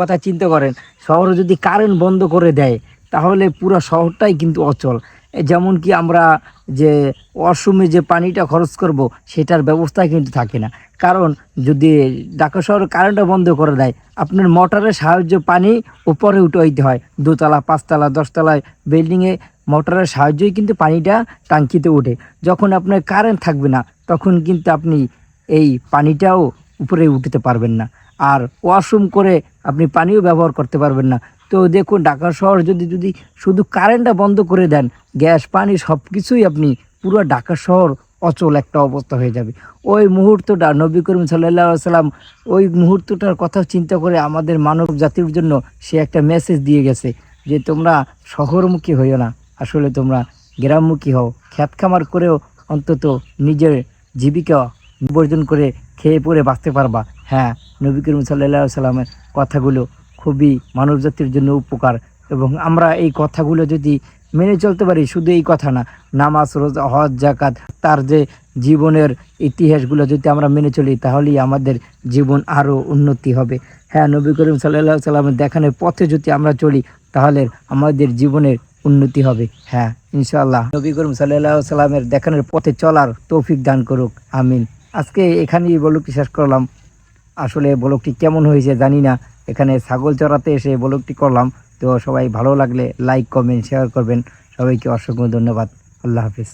কথা চিন্তা করেন, শহরে যদি কারেন্ট বন্ধ করে দেয় তাহলে পুরো শহরটাই কিন্তু অচল। যেমন কি আমরা যে ওয়াশরুমে যে পানিটা খরচ করব সেটার ব্যবস্থা কিন্তু থাকে না। কারণ যদি ঢাকা শহরে কারেন্টটা বন্ধ করে দেয়, আপনার মোটরের সাহায্যে পানি উপরে উঠাইতে হয়, দোতলা 5 তলা 10 তলায় বিল্ডিংয়ে মোটরের সাহায্যেই কিন্তু পানিটা টাঙ্কিতে ওঠে। যখন আপনার কারেন্ট থাকবে না তখন কিন্তু আপনি এই পানিটাও উপরে উঠতে পারবেন না, আর ওয়াশরুম করে আপনি পানিও ব্যবহার করতে পারবেন না। তো দেখুন, ঢাকা শহর যদি যদি শুধু কারেন্টটা বন্ধ করে দেন, গ্যাস পানি সব কিছুই আপনি পুরো ঢাকা শহর অচল একটা অবস্থা হয়ে যাবে। ওই মুহূর্তটা নবী করিম সাল্লাল্লাহু আলাইহি সাল্লাম ওই মুহূর্তটার কথা চিন্তা করে আমাদের মানব জাতির জন্য সে একটা মেসেজ দিয়ে গেছে যে তোমরা শহরমুখী হইও না, আসলে তোমরা গ্রামমুখী হও। খ্যাত খামার করেও অন্তত নিজের জীবিকা উপার্জন করে খেয়ে পরে বাঁচতে পারবা। হ্যাঁ, নবী করিম সাল্লাল্লাহু আলাইহি সাল্লামের কথাগুলো খুবই মানবজাতির জন্য উপকার, এবং আমরা এই কথাগুলো যদি মেনে চলতে পারি, শুধু এই কথা না, নামাজ রোজা হজ জাকাত তার যে জীবনের ইতিহাসগুলো যদি আমরা মেনে চলি তাহলেই আমাদের জীবন আরও উন্নতি হবে। হ্যাঁ, নবী করিম সাল্লাল্লাহু আলাইহি সাল্লামের দেখানোর পথে যদি আমরা চলি তাহলে আমাদের জীবনের উন্নতি হবে। হ্যাঁ, ইনশাআল্লাহ নবী করিম সাল্লাল্লাহু আলাইহি সাল্লামের দেখানোর পথে চলার তৌফিক দান করুক, আমিন। আজকে এখানেই ব্লগটি শেষ করলাম। আসলে ব্লগটি কেমন হয়েছে জানি না, এখানে ছাগল চড়াতে এসে ব্লগটি করলাম। তো সবাই ভালো লাগলে লাইক কমেন্ট শেয়ার করবেন। সবাইকে অসংখ্য ধন্যবাদ। আল্লাহ হাফিজ।